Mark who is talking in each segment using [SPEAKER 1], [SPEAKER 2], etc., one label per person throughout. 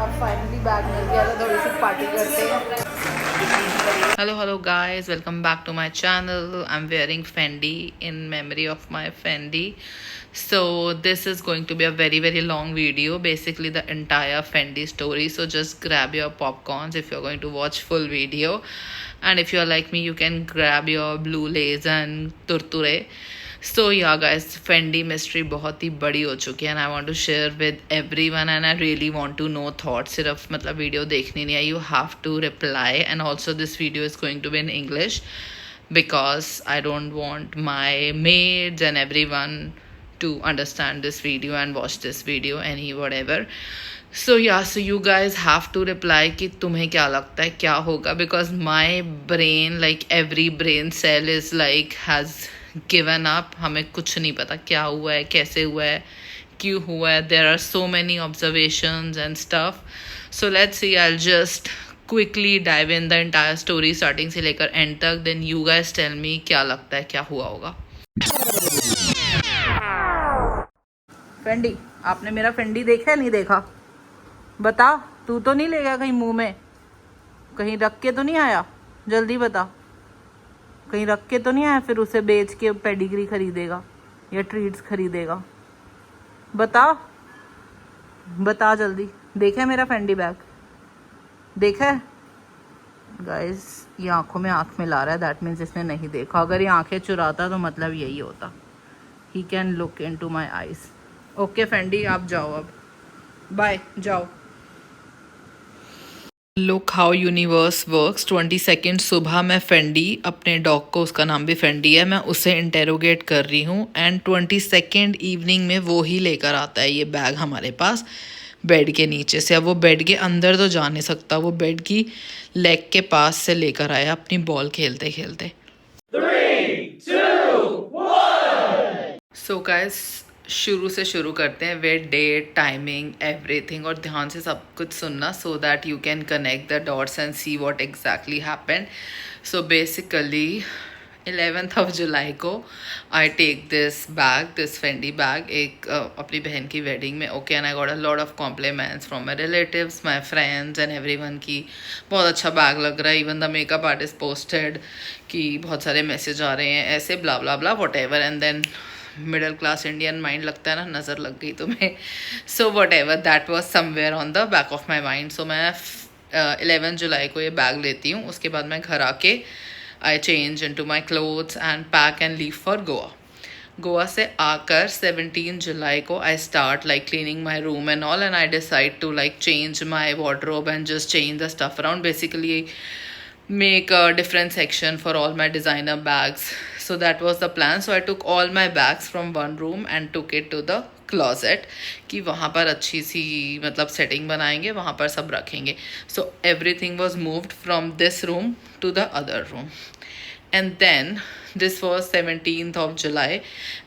[SPEAKER 1] अब finally bag मिल गया तो थोड़ी सी पार्टी करते हैं. Hello guys, welcome back to my channel. I'm wearing Fendi in memory of my Fendi. So this is going to be a very long video, basically the entire Fendi story. So just grab your popcorns if you're going to watch full video, and if you're like me, you can grab your blue lays and turture. So yeah guys, Fendi mystery बहुत ही बड़ी हो चुकी है and I want to share with everyone and I really want to know thoughts. सिर्फ मतलब video देखनी नहीं है, you have to reply, and also this video is going to be in English because I don't want my maids and everyone to understand this video and watch this video any whatever. So yeah, so you guys have to reply कि तुम्हें क्या लगता है क्या होगा, because my brain, like every brain cell is like has given up. हमें कुछ नहीं पता क्या हुआ है, कैसे हुआ है, क्यों हुआ है. There are so many observations and stuff. So let's see, I'll just quickly dive in the entire story starting से लेकर end तक. Then you guys tell me क्या लगता है क्या हुआ होगा. फेंडी, आपने मेरा फेंडी देखा नहीं देखा? बता, तू तो नहीं ले गया कहीं मुंह में? कहीं रख के तो नहीं आया? जल्दी बता, कहीं रख के तो नहीं आया फिर उसे बेच के पेडिग्री खरीदेगा या ट्रीट्स खरीदेगा? बता बता जल्दी. देखा है मेरा फेंडी बैग? देखा है? गाइस, ये आंखों में आंख मिला रहा है, दैट मीन्स इसने नहीं देखा. अगर ये आंखें चुराता तो मतलब यही होता. He can look into my eyes. Okay Fendi, आप जाओ अब, बाय, जाओ. Look how universe works. 22 सुबह मैं फेंडी, अपने डॉग को, उसका नाम भी फेंडी है, मैं उसे इंटेरोगेट कर रही हूँ एंड 22 इवनिंग में वो ही लेकर आता है ये बैग हमारे पास बेड के नीचे से. अब वो बेड के अंदर तो जा नहीं सकता, वो बेड की लेग के पास से लेकर आया अपनी बॉल खेलते खेलते. 3, 2, 1. सो गाइस, शुरू से शुरू करते हैं. वे डेट, टाइमिंग, एवरीथिंग, और ध्यान से सब कुछ सुनना so that you can connect the dots and see what exactly happened. So basically 11 जुलाई को I take this bag, this Fendi bag, एक अपनी बहन की वेडिंग में. Okay, and I got a lot of compliments from my relatives, my friends and everyone की बहुत अच्छा बैग लग रहा है. Even the makeup artist posted कि बहुत सारे मैसेज आ रहे हैं ऐसे ब्ला ब्ला blah whatever. And then middle class Indian mind लगता है ना, नज़र लग गई तुम्हें. So whatever, that was somewhere on the back of my mind. So मैं 11 जुलाई को ये बैग लेती हूँ. उसके बाद मैं घर आके I change into my clothes and pack and leave for Goa. Goa से आकर 17 जुलाई को I start like cleaning my room and all, and I decide to like change my wardrobe and just change the stuff around. Basically make a different section for all my designer bags. So that was the plan. So I took all my bags from one room and took it to the closet कि वहाँ पर अच्छी सी मतलब setting बनाएंगे, वहाँ पर सब रखेंगे. So everything was moved from this room to the other room. And then this was 17th of July.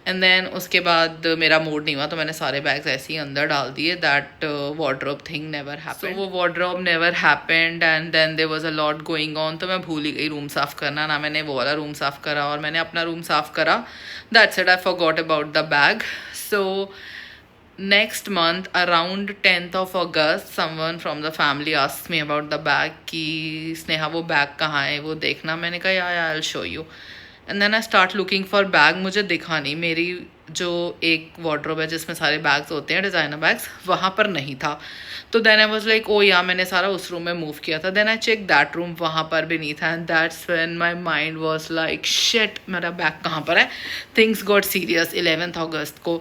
[SPEAKER 1] And then उसके बाद मेरा मूड नहीं हुआ तो मैंने सारे बैग्स ऐसे ही अंदर डाल दिए. That wardrobe thing never happened. So वो wardrobe never happened and then there was a lot going on. तो मैं भूल ही गई रूम साफ़ करना, ना मैंने वो वाला रूम साफ़ करा और मैंने अपना रूम साफ़ करा. That's it, I forgot about the bag. So next month around 10th of August someone from the family asked me about the bag कि स्नेहा वो बैग कहाँ है, वो देखना. मैंने कहा यार I'll show you. And then I start looking for bag. मुझे दिखा नहीं. मेरी जो एक वार्डरोब है जिसमें सारे बैग्स होते हैं डिज़ाइनर बैग्स, वहाँ पर नहीं था. तो then I was like oh yeah मैंने सारा उस रूम में मूव किया था. Then I check that room, वहाँ पर भी नहीं था. And that's when my mind was like shit, मेरा बैग कहाँ पर है. Things got serious. 11 अगस्त को,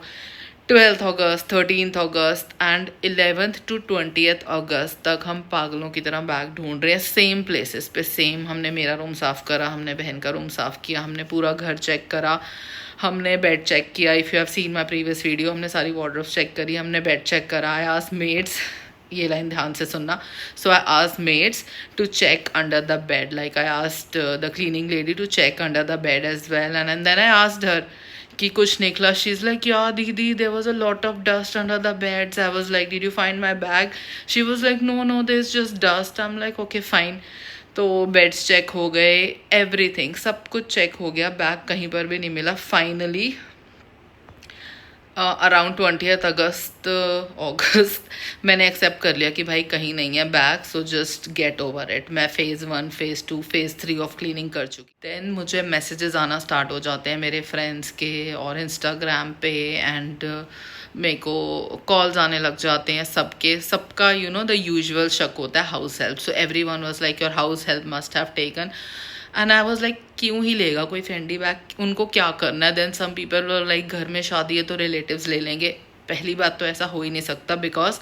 [SPEAKER 1] 12 अगस्त, 13 अगस्त एंड 11 to 20 अगस्त तक हम पागलों की तरह बैग ढूंढ रहे हैं सेम प्लेसेस पे. सेम, हमने मेरा रूम साफ़ करा, हमने बहन का रूम साफ़ किया, हमने पूरा घर चेक करा, हमने बेड चेक किया. If you have seen my previous video, हमने सारी वार्डरोब्स चेक करी, हमने बेड चेक करा. आई आस्क्ड मेड्स, ये लाइन ध्यान से सुनना. So I asked maids to check under the bed, like I asked the cleaning lady to check under the bed as well. And then I asked her कि कुछ निकला. She is like yeah दीदी there was a lot of dust under the beds. I was like did you find my bag? She was like no there is just dust. I am like okay fine. तो beds check हो गए, everything सब कुछ check हो गया, bag कहीं पर भी नहीं मिला. फाइनली अराउंड 20th अगस्त मैंने एक्सेप्ट कर लिया कि भाई कहीं नहीं है bag, so just get over it. मैं phase 1, phase 2, phase 3 of cleaning कर चुकी। देन मुझे मैसेजेस आना स्टार्ट हो जाते हैं मेरे फ्रेंड्स के और इंस्टाग्राम पे, एंड मेरे को कॉल्स आने लग जाते हैं सबका द यूजुअल शक होता है house help. So every one was like your house help must have taken, and I was like क्यों ही लेगा कोई फेंडी बैग, उनको क्या करना है। देन सम पीपल लाइक घर में शादी है तो रिलेटिव्स ले लेंगे। पहली बात तो ऐसा हो ही नहीं सकता, because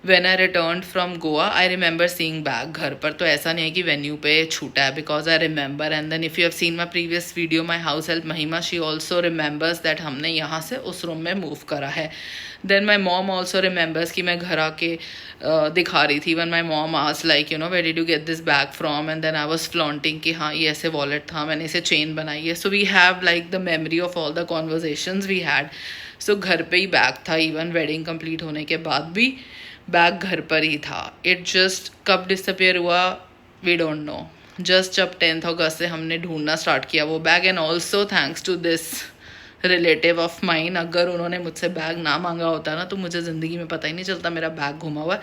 [SPEAKER 1] when I return from Goa I remember seeing bag घर पर। तो ऐसा नहीं है कि वेन्यू पे छूटा है, because I remember. And then if you have seen my previous video my house help Mahima, she also remembers that हमने यहाँ से उस रूम में मूव करा है। Then my mom also remembers कि मैं घर आके दिखा रही थी। When my mom asked like where did you get this bag from, and then I was flaunting कि हाँ ये ऐसे वॉलेट था, मैंने इसे चेन बनाई है। So we have like the memory of all the conversations we had. So घर पे ही बैग था, इवन वेडिंग कंप्लीट होने के बाद भी बैग घर पर ही था। इट जस्ट कब डिसअपियर हुआ वी डोंट नो। जस्ट जब 10th अगस्त से हमने ढूंढना स्टार्ट किया वो bag, and also thanks to this relative of mine. अगर उन्होंने मुझसे बैग ना मांगा होता ना तो मुझे ज़िंदगी में पता ही नहीं चलता मेरा बैग घुमा हुआ।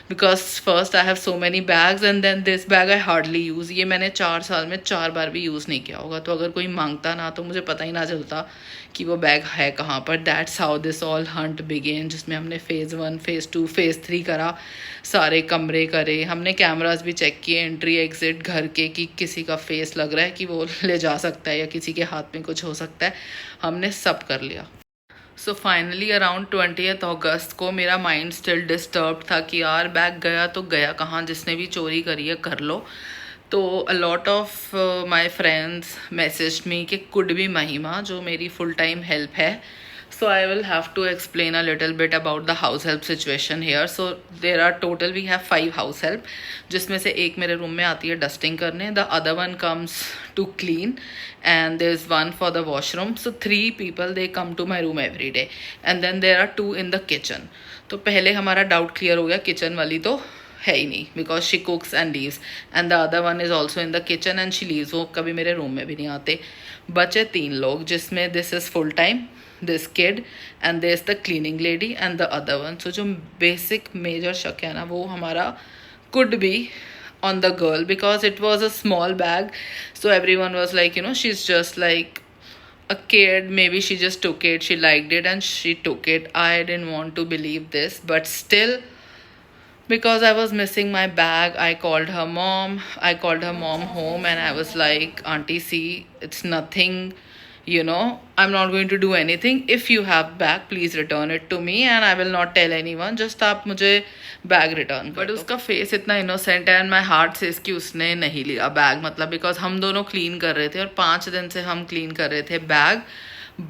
[SPEAKER 1] Because first I have so many bags and then this bag I hardly use. ये मैंने 4 साल में 4 बार भी यूज़ नहीं किया होगा। तो अगर कोई मांगता ना तो मुझे पता ही ना चलता कि वो बैग है कहाँ पर। That's how this all hunt began, जिसमें हमने फेज़ 1, फेज़ 2, फेज़ 3 करा। सारे कमरे करे, हमने कैमरास भी चेक किए एंट्री एग्जिट घर के, कि किसी का फेस लग रहा है कि वो ले जा सकता है या किसी के हाथ में कुछ हो सकता है। हमने सब कर लिया। सो फाइनली अराउंड 20th अगस्त को मेरा माइंड स्टिल डिस्टर्ब था कि यार बैग गया तो गया कहाँ, जिसने भी चोरी करी है कर लो। तो अ lot of my friends message me कि कुड बी महिमा, जो मेरी फुल टाइम हेल्प है। So I will have to explain a little bit about the house help situation here. So there are total we have 5 house help, जिसमें से एक मेरे room में आती है डस्टिंग करने, the other one comes to clean, and there is one for the washroom. So 3 people they come to my room every day, and then there are 2 in the kitchen. तो पहले हमारा doubt clear हो गया, kitchen वाली तो है ही नहीं because she कुक्स and leaves, and the other one is also in the kitchen and she leaves. वो कभी मेरे रूम में भी नहीं आते। बचे 3 लोग, जिसमें this is full time, this kid, and there's the cleaning lady and the other one. So जो basic major शक है ना वो हमारा could be on the girl, because it was a small bag. So everyone was like she's just like a kid, maybe she just took it, she liked it and she took it. I didn't want to believe this, but still, because I was missing my bag, I called her mom home, and I was like, auntie, see, it's nothing, I'm not going to do anything. If you have bag, please return it to me and I will not tell anyone, just आप मुझे bag return कर दो। But उसका face इतना innocent है and my heart से इसकी उसने नहीं लिया बैग, मतलब बिकॉज हम दोनों क्लीन कर रहे थे और 5 दिन से हम क्लीन कर रहे थे bag.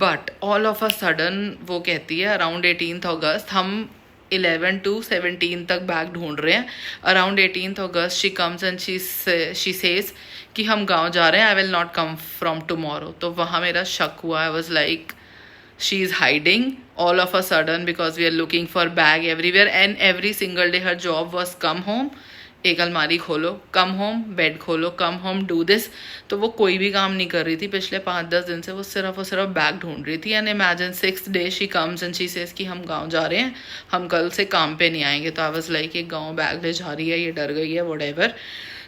[SPEAKER 1] But all of a sudden वो कहती है अराउंड 18th अगस्त, हम 11 to 17 तक बैग ढूंढ रहे हैं। अराउंड 18th अगस्त she comes and she says कि हम गांव जा रहे हैं, I will not come from tomorrow. तो वहाँ मेरा शक हुआ, I was like she is hiding all of a sudden, because we are looking for bag everywhere and every single day her job was come home, एक अलमारी खोलो, come home, bed खोलो, come home, do this. तो वो कोई भी काम नहीं कर रही थी पिछले 5-10 दिन से, वो सिर्फ बैग ढूंढ रही थी। And imagine 6th day she comes and she says कि हम गांव जा रहे हैं, हम कल से काम पे नहीं आएंगे। तो आई वाज लाइक ये गांव बैग ले जा रही है, ये डर गई है, whatever.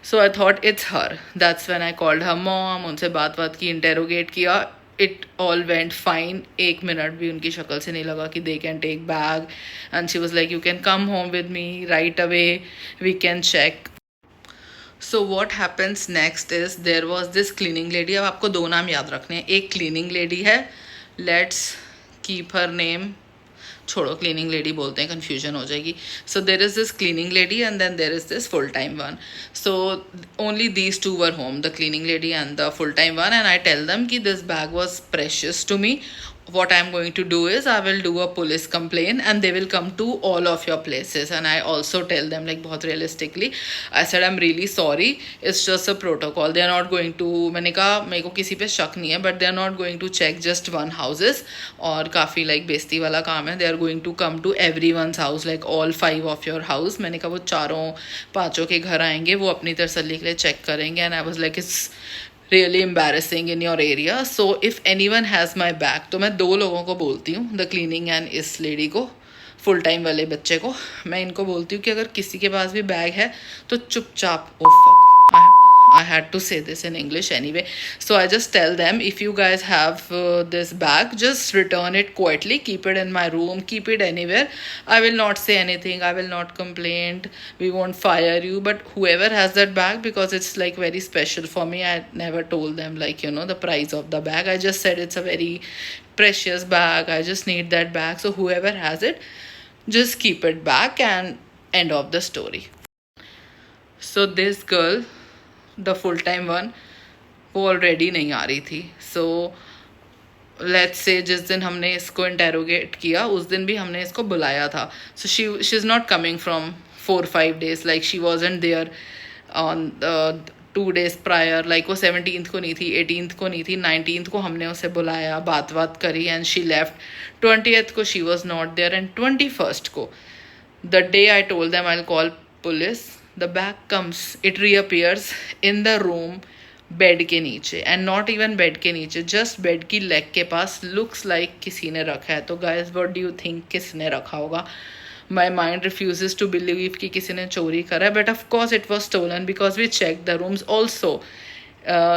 [SPEAKER 1] So I thought it's her. That's when I called her mom, उनसे बात की, इंटेरोगेट किया। It all went fine. 1 minute भी उनकी शक्ल से नहीं लगा कि they can take bag, and she was like you can come home with me right away, we can check. So what happens next is there was this cleaning lady. अब आपको 2 नाम याद रखने हैं, एक क्लीनिंग लेडी है, let's keep her name, छोड़ो cleaning lady बोलते हैं, कन्फ्यूजन हो जाएगी। So there is this cleaning lady and then there is this full time one. So only these 2 were home, the cleaning lady and the full time one, and I tell them कि this bag was precious to me. What I'm going to do is I will do a police complaint and they will come to all of your places. And I also tell them like बहुत realistically, I said I'm really sorry, it's just a protocol, they are not going to, मैंने कहा मेरे को किसी पे शक नहीं है, but they are not going to check just one houses, और काफ़ी like बेइज्जती वाला काम है, they are going to come to everyone's house, like all 5 of your house. मैंने कहा वो 4-5 के घर आएंगे, वो अपनी तसल्ली के लिए चेक करेंगे, and I was like it's really embarrassing in your area. So if any one has my bag, तो मैं 2 लोगों को बोलती हूँ, द क्लीनिंग एंड इस लेडी को, फुल टाइम वाले बच्चे को. मैं इनको बोलती हूँ कि अगर किसी के पास भी बैग है तो चुपचाप, oh fuck, I had to say this in English anyway. So I just tell them, if you guys have this bag, just return it quietly, keep it in my room, keep it anywhere. I will not say anything, I will not complain, we won't fire you. But whoever has that bag, because it's like very special for me, I never told them like, you know, the price of the bag. I just said it's a very precious bag, I just need that bag. So whoever has it, just keep it back, and end of the story. So this girl, the full time one, वो already नहीं आ रही थी. So let's say जिस दिन हमने इसको interrogate किया उस दिन भी हमने इसको बुलाया था. So she is not coming from 4-5 days, like she wasn't there on 2 days prior. Like वो 17th को नहीं थी, 18th को नहीं थी, 19th को हमने उसे बुलाया, बात करी, एंड शी लेफ्ट. 20th को she was not there, and 21st को, the day I told them I will call police, the bag comes, it reappears in the room, bed के नीचे, एंड नॉट इवन बेड के नीचे, just bed की leg के पास. Looks like किसी ने रखा है. तो guys, what do you think किसने रखा होगा? My mind refuses to believe कि किसी ने चोरी करा है, but of course it was stolen because we check the rooms also.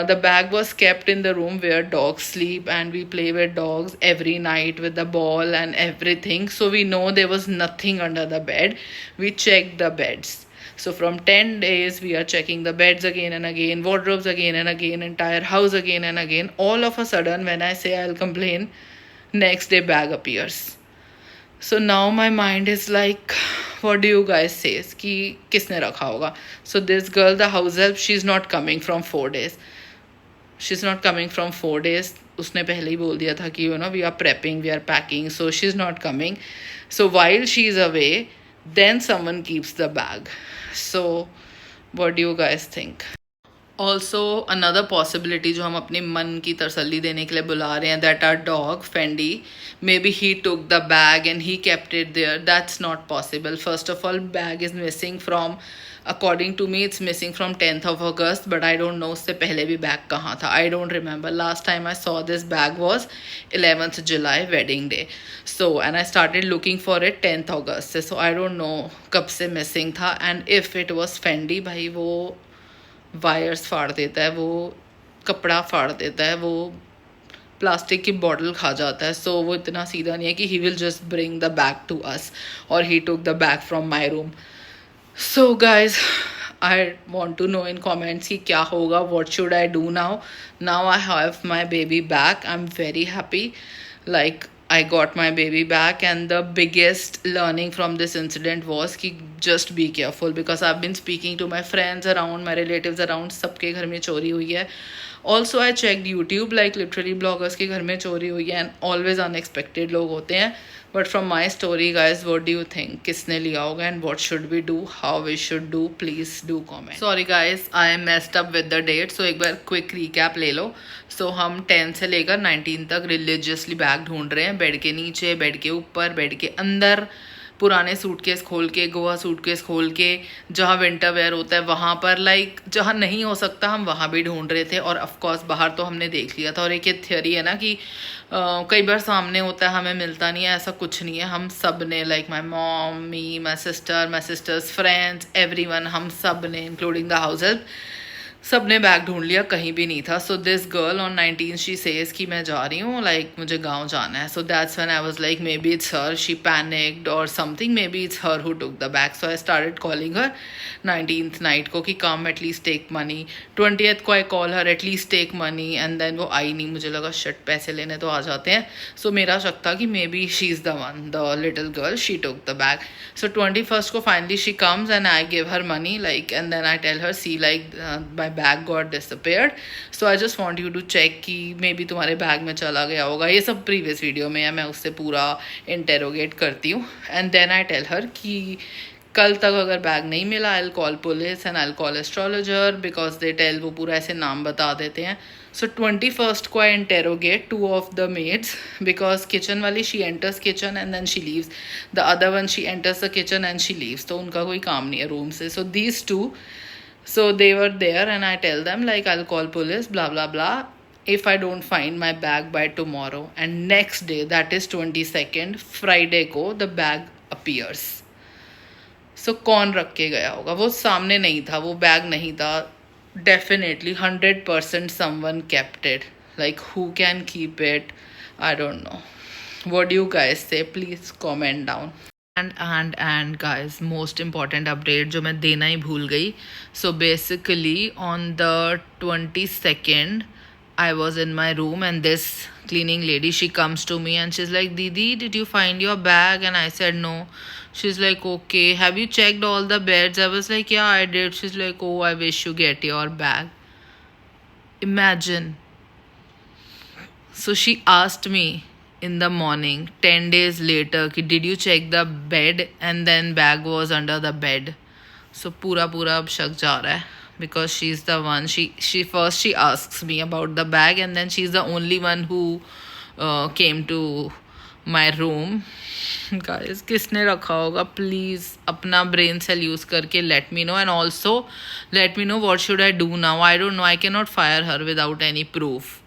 [SPEAKER 1] The bag was kept in the room where dogs sleep, and we play with dogs every night with the ball and everything. So we know there was nothing under the bed. We checked the beds. So from 10 days, we are checking the beds again and again, wardrobes again and again, entire house again and again. All of a sudden, when I say I'll complain, next day bag appears. So now my mind is like, what do you guys say? कि किसने रखा होगा? So this girl, the house help, she's not coming from 4 days. She's not coming from 4 days. उसने पहले ही बोल दिया था कि you know we are prepping, we are packing. So she's not coming. So while she's away, then someone keeps the bag. So what do you guys think? Also another possibility जो हम अपने मन की तसल्ली देने के लिए बुला रहे हैं, that our dog Fendi, maybe he took the bag and he kept it there. That's not possible. First of all, bag is missing from, according to me, it's missing from 10th of August, but I don't know उससे पहले भी bag कहाँ था. I don't remember. Last time I saw this bag was 11th July, wedding day. So and I started looking for it 10th August से. So I don't know कब से missing था. And if it was Fendi, भाई वो wires फाड़ देता है, वो कपड़ा फाड़ देता है, वो प्लास्टिक की बॉटल खा जाता है. सो वो इतना सीधा नहीं है कि he will just bring the bag to us, और he took the bag from my room. So guys, I want to know in comments कि क्या होगा, what should I do now. Now I have my baby back. I am very happy. Like I got my baby back, and the biggest learning from this incident was कि just be careful, because I've been speaking to my friends around, my relatives around, सबके घर में चोरी हुई है. Also I checked YouTube, like literally bloggers के घर में चोरी हुई है, and always unexpected लोग होते हैं. But from my story, guys, what do you think? किसने लिया होगा, and what should we do? How we should do? Please do comment. Sorry guys, I messed up with the date. So एक बार quick recap ले लो. So हम 10 से लेकर 19 तक religiously bag ढूंढ रहे हैं, बेड के नीचे, बेड के ऊपर, बेड के अंदर, पुराने सूटकेस खोल के, गोवा सूटकेस खोल के, जहाँ विंटर वेयर होता है वहाँ पर, लाइक जहाँ नहीं हो सकता हम वहाँ भी ढूंढ रहे थे. और ऑफ कोर्स बाहर तो हमने देख लिया था. और एक ये थियोरी है ना कि कई बार सामने होता है, हमें मिलता नहीं है. ऐसा कुछ नहीं है. हम सब ने, like my mom, me, my sisters friends, everyone, हम सब ने, इंक्लूडिंग द हाउस हेल्प, सब ने बैग ढूंढ लिया, कहीं भी नहीं था. So this girl on 19 she says कि मैं जा रही हूँ, लाइक मुझे गांव जाना है. So that's when I was like maybe it's her, she panicked और something, maybe it's her who took the bag. So I started calling her 19th night को कि come at least take money. 20th को I call her, at least take money, and then वो आई नहीं. मुझे लगा shut, पैसे लेने तो आ जाते हैं. सो मेरा शक था कि maybe she is the one, the little girl, she took the bag. So 21st को finally she comes and I give her money, like, and then I tell her see like my bag got disappeared. So I just want you to check कि may be तुम्हारे bag में चला गया होगा. ये सब previous video में है, मैं उससे पूरा इंटेरोगेट करती हूँ. And then I tell her कि कल तक अगर बैग नहीं मिला, I will call police and I will call astrologer, because they tell, वो पूरा ऐसे नाम बता देते हैं. सो 21st को I interrogate 2 of the maids, because kitchen वाली she enters kitchen and then she leaves, the other one she enters the kitchen and she leaves. तो उनका कोई काम नहीं है रूम से. So these 2 So they were there and I tell them like I'll call police, blah blah blah, if I don't find my bag by tomorrow. And next day, that is 22nd, Friday को the bag appears. So कौन रख के गया होगा? वो सामने नहीं था, वो बैग नहीं था. Definitely 100% someone kept it. Like who can keep it? I don't know. What do you guys say? Please comment down. And guys, most important update जो मैं देना ही भूल गई. So basically on the 22nd I was in my room and this cleaning lady, she comes to me and she's like, Didi, did you find your bag? And I said no. She's like, okay, have you checked all the beds? I was like, yeah, I did. She's like, oh, I wish you get your bag. Imagine. So she asked me in the morning, 10 days later, कि did you check the bed? And then bag was under the bed. So पूरा अब शक जा रहा है, because she's the one, she first she asks me about the bag and then she's the only one who came to my room. Guys, किसने रखा होगा? Please अपना brain cell use करके let me know, and also let me know what should I do now. I don't know, I cannot fire her without any proof.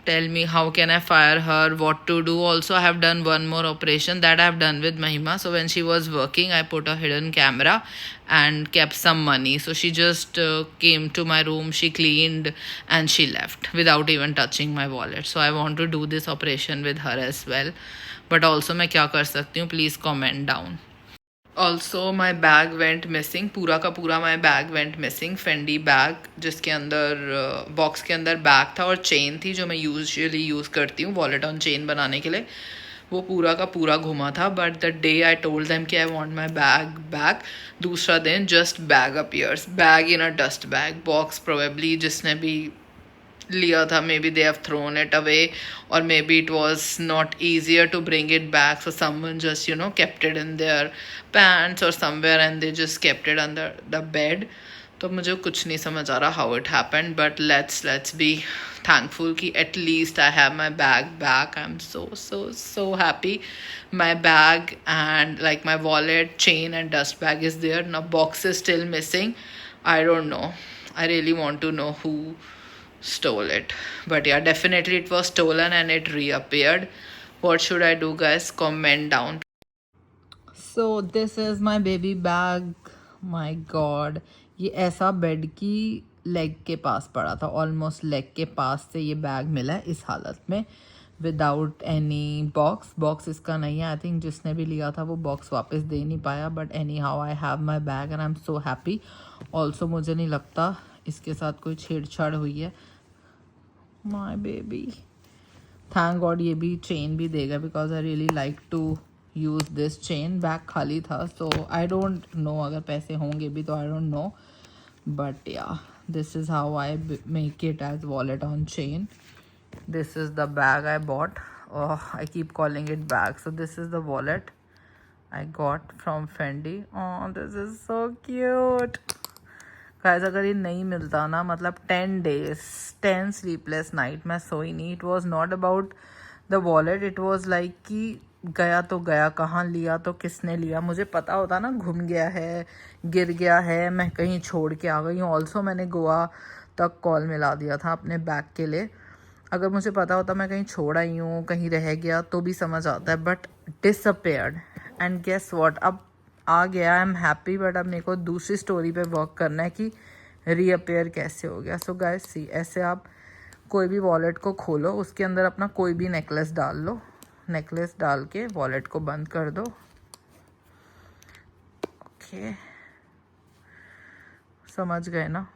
[SPEAKER 1] Tell me, how can I fire her? What to do? Also, I have done one more operation that I have done with Mahima. So when she was working, I put a hidden camera and kept some money. So she just came to my room, she cleaned and she left without even touching my wallet. So I want to do this operation with her as well. But also मैं क्या कर सकती हूँ? Please comment down. Also my bag went missing. पूरा का पूरा my bag went missing. Fendi bag जिसके अंदर बॉक्स के अंदर बैग था और चेन थी जो मैं यूजुअली यूज़ करती हूँ वॉलेट ऑन चेन बनाने के लिए, वो पूरा का पूरा घुमा था. But the day I told them कि I want my bag back, दूसरा दिन just bag appears, bag in a dust bag. Box probably जिसने भी लिया था, maybe they have thrown it away, or maybe it was not easier to bring it back, so someone just kept it in their pants or somewhere and they just kept it under the bed. तो मुझे कुछ नहीं समझ आ रहा how it happened, but let's be thankful कि at least I have my bag back. I'm so happy. My bag and like my wallet, chain and dust bag is there. Now box is still missing. I don't know. I really want to know who stole it, but yeah, definitely it was stolen and it reappeared. What should I do, guys? Comment down. So this is my baby bag. My god, ये ऐसा bed की leg के पास पड़ा था, almost leg के पास से ये bag मिला है इस हालत में, विदाउट एनी बॉक्स इसका नहीं है. आई थिंक जिसने भी लिया था वो बॉक्स वापस दे नहीं पाया, but any how I have my bag and I am so happy. Also मुझे नहीं लगता इसके साथ कोई छेड़छाड़ हुई है. माई बेबी, थैंक गॉड ये भी चेन भी देगा, because I really like to use this chain. Bag खाली था, सो आई डोंट नो अगर पैसे होंगे भी तो I don't know, but yeah this is how I make it as wallet on chain. This is the bag I bought. Oh, I keep calling it bag. So this is the wallet I got from Fendi. Oh, this is so cute. Guys, अगर ये नहीं मिलता ना, मतलब 10 days, 10 sleepless night मैं सोई नहीं. It was not about the wallet. It was like कि गया तो गया, कहाँ लिया तो किसने लिया. मुझे पता होता ना घूम गया है, गिर गया है, मैं कहीं छोड़ के आ गई हूँ. ऑल्सो मैंने गोवा तक कॉल मिला दिया था अपने बैग के लिए. अगर मुझे पता होता मैं कहीं छोड़ आई हूँ, कहीं रह गया तो भी समझ आता है, but disappeared. And guess what, अब आ गया. आई एम हैप्पी, बट अब मेरे को दूसरी स्टोरी पे वर्क करना है कि रीअपेयर कैसे हो गया. सो गाइस सी, ऐसे आप कोई भी वॉलेट को खोलो, उसके अंदर अपना कोई भी नेकलेस डाल लो, नेकलेस डाल के वॉलेट को बंद कर दो. ओके, समझ गए ना?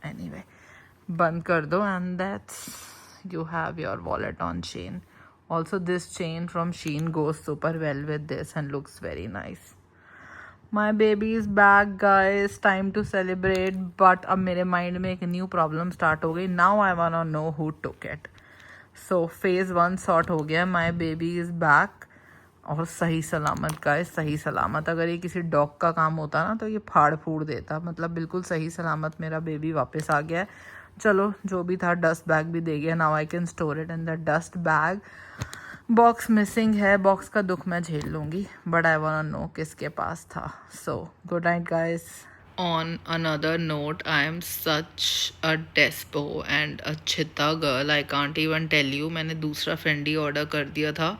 [SPEAKER 1] एनीवे, बंद कर दो and that's you have your wallet on chain. Also this chain from Shein goes super well with this and looks very nice. My baby is back, guys. Time to celebrate. But अब मेरे mind में एक new problem start हो गई. Now I wanna know who took it. So phase 1 sort हो गया. My baby is back. और सही सलामत, गाइस, सही सलामत. अगर ये किसी डॉग का काम होता ना तो ये फाड़ फूड़ देता. मतलब बिल्कुल सही सलामत मेरा बेबी वापस आ गया है. चलो, जो भी था, डस्ट बैग भी दे गया. Now I can store it in the dust bag. Box missing है, बॉक्स का दुख मैं झेल लूँगी, बट आई वांट नो किसके पास था. So good night guys. On another note, I am such a despo and a chitta girl. I can't even tell you. मैंने दूसरा फेंडी ऑर्डर कर दिया था.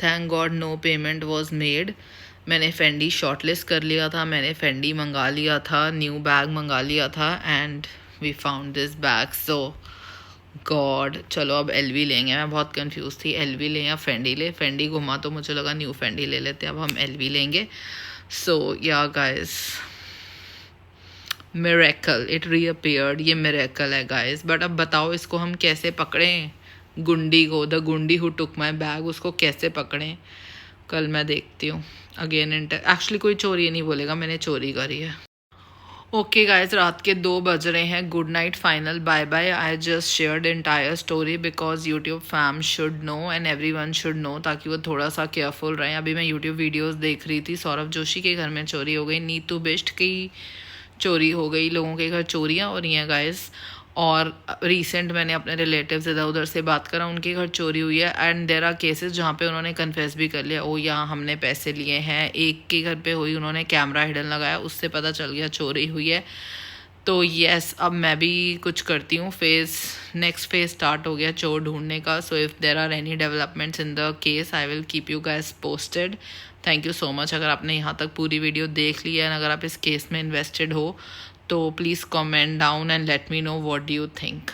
[SPEAKER 1] Thank God no payment was made. मैंने Fendi shortlist कर लिया था, मैंने फेंडी मंगा लिया था, न्यू बैग मंगा लिया था and we found this bag. So god, चलो अब एलवी लेंगे. मैं बहुत कंफ्यूज थी, एलवी लें या फेंडी ले. फेंडी घुमा तो मुझे लगा न्यू फेंडी ले लेते हैं, अब हम एलवी लेंगे. सो या गाइस, मिरेकल, इट रीअपियर्ड. ये मिरेकल है गाइस. बट अब बताओ इसको हम कैसे पकड़ें, गुंडी को, द गुंडी हु टुक माई बैग, उसको कैसे पकड़ें. कल मैं देखती हूँ. अगेन एक्चुअली कोई चोरी नहीं बोलेगा, मैंने चोरी करी है. ओके गाइज, रात के 2 बज रहे हैं. Good night, final bye bye. I just shared entire story because YouTube fam should know and everyone should know, ताकि वो थोड़ा सा केयरफुल रहें. अभी मैं यूट्यूब वीडियोस देख रही थी. सौरभ जोशी के घर में चोरी हो गई, नीतू बिष्ट की चोरी हो गई, लोगों के घर चोरियां हो रही हैं गाइज. और रिसेंट मैंने अपने रिलेटिव्स इधर उधर से बात करा, उनके घर चोरी हुई है एंड देयर आर केसेस जहाँ पे उन्होंने कन्फेस भी कर लिया, ओ यहाँ हमने पैसे लिए हैं. एक के घर पे हुई, उन्होंने कैमरा हिडन लगाया, उससे पता चल गया चोरी हुई है. तो येस, अब मैं भी कुछ करती हूँ. नेक्स्ट फेज स्टार्ट हो गया चोर ढूंढने का. So if there are any developments in the case I will keep you guys posted. Thank you so much अगर आपने यहाँ तक पूरी वीडियो देख ली है एंड अगर आप इस केस में इन्वेस्टेड हो तो please comment down and let me know what do you think.